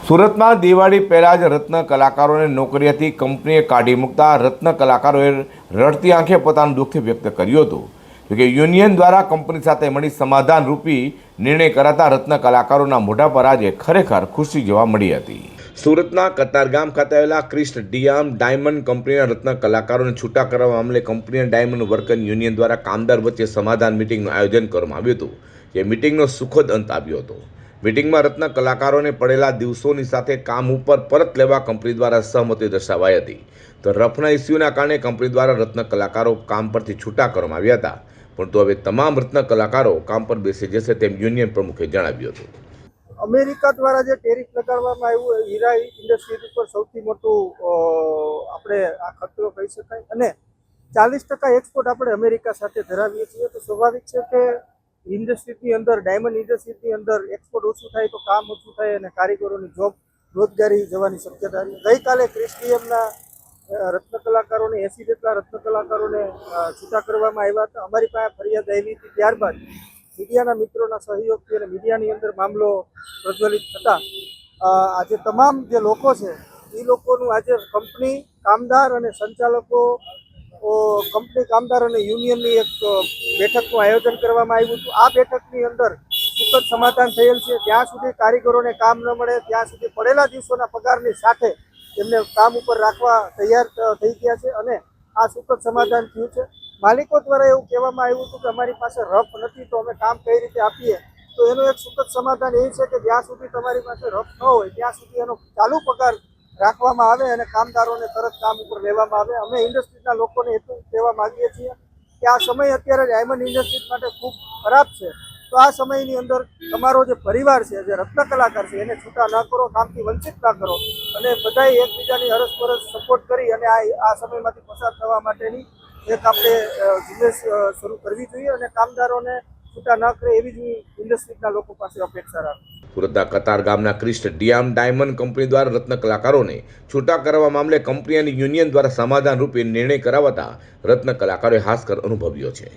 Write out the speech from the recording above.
સુરતમાં દિવાળી પહેલાં જ રત્ન કલાકારોને નોકરીએથી કંપનીએ કાઢી મૂકતા રત્ન કલાકારોએ રડતી આંખે પોતાનું દુઃખ વ્યક્ત કર્યું હતું. જોકે યુનિયન દ્વારા કંપની સાથે મળી સમાધાનરૂપી નિર્ણય કરાતા રત્ન કલાકારોના મોઢા પર આજે ખરેખર ખુશી જોવા મળી હતી. સુરતના કતારગામ ખાતે આવેલા ક્રિસ્ટ ડિયામ ડાયમંડ કંપનીના રત્ન કલાકારોને છૂટા કરવા મામલે કંપનીના ડાયમંડ વર્કર યુનિયન દ્વારા કામદાર વચ્ચે સમાધાન મિટિંગનું આયોજન કરવામાં આવ્યું હતું. જે મિટિંગનો સુખદ અંત આવ્યો હતો. મિટિંગમાં રત્ન કલાકારોને પડેલા દિવસોની સાથે કામ ઉપર પરત લેવા કંપની દ્વારા સહમતિ દર્શાવાઈ હતી. તો રફના ઇસ્યુના કારણે કંપની દ્વારા રત્ન કલાકારો કામ પરથી છૂટા કરવામાં આવ્યા હતા. પરંતુ હવે તમામ રત્ન કલાકારો કામ પર બેસી જશે તેમ યુનિયન પ્રમુખે જણાવ્યું હતું. અમેરિકા દ્વારા જે ટેરિફ લગાડવામાં આવ્યું હીરા ઇન્ડસ્ટ્રી ઉપર સૌથી મોટું આપણે આ ખતરો કહી શકાય, અને 40% એક્સપોર્ટ આપણે અમેરિકા સાથે ધરાવીએ છીએ. તો સ્વાભાવિક છે કે ઇન્ડસ્ટ્રીની અંદર, ડાયમંડ ઇન્ડસ્ટ્રીની અંદર એક્સપોર્ટ ઓછું થાય તો કામ ઓછું થાય અને કારીગરોની જોબ રોજગારી જવાની શક્યતા રહી. ગઈકાલે ક્રિસ્ટીએમના રત્ન કલાકારોને 80 જેટલા રત્ન કલાકારોને છૂટા કરવામાં આવ્યા હતા. અમારી પાસે ફરિયાદ આવી હતી. ત્યારબાદ મીડિયાના મિત્રોના સહયોગથી અને મીડિયાની અંદર મામલો પ્રજ્વલિત થતાં આજે તમામ જે લોકો છે એ લોકોનું આજે કંપની કામદાર અને સંચાલકો, કંપની કામદાર અને યુનિયનની એક બેઠકનું આયોજન કરવામાં આવ્યું હતું. આ બેઠકની અંદર સુખદ સમાધાન થયેલ છે. જ્યાં સુધી કારીગરોને કામ ન મળે ત્યાં સુધી પડેલા દિવસોના પગારની સાથે એમને કામ ઉપર રાખવા તૈયાર થઈ ગયા છે અને આ સુખદ સમાધાન થયું છે. માલિકો દ્વારા એવું કહેવામાં આવ્યું હતું કે અમારી પાસે રફ નથી તો અમે કામ કઈ રીતે આપીએ. તો એનું એક સુખદ સમાધાન એ છે કે જ્યાં સુધી તમારી પાસે રફ ન હોય ત્યાં સુધી એનો ચાલુ પગાર રાખવામાં આવે અને કામદારોને તરત કામ ઉપર લેવામાં આવે. અમે ઇન્ડસ્ટ્રીના લોકોને એટલું કહેવા માંગીએ છીએ કે આ સમય અત્યારે ડાયમંડ ઇન્ડસ્ટ્રી માટે ખૂબ ખરાબ છે. તો આ સમયની અંદર તમારો જે પરિવાર છે, જે રત્ન કલાકાર છે, એને છૂટા ન કરો, કામથી વંચિત ના કરો અને બધાએ એકબીજાની અરસપરસ સપોર્ટ કરી અને આ સમયમાંથી પસાર થવા માટેની એક આપણે ઝુંબેશ શરૂ કરવી જોઈએ અને કામદારોને છૂટા ન કરે એવી જ ઇન્ડસ્ટ્રીના લોકો પાસે અપેક્ષા રાખે. સુરતના કતાર ગામના ક્રિસ્ટ ડિયામ ડાયમંડ કંપની દ્વારા રત્ન કલાકારોને છૂટા કરવા મામલે કંપની અને યુનિયન દ્વારા સમાધાન રૂપે નિર્ણય કરાવતા રત્ન કલાકારોએ હાસ્કર અનુભવ્યો છે.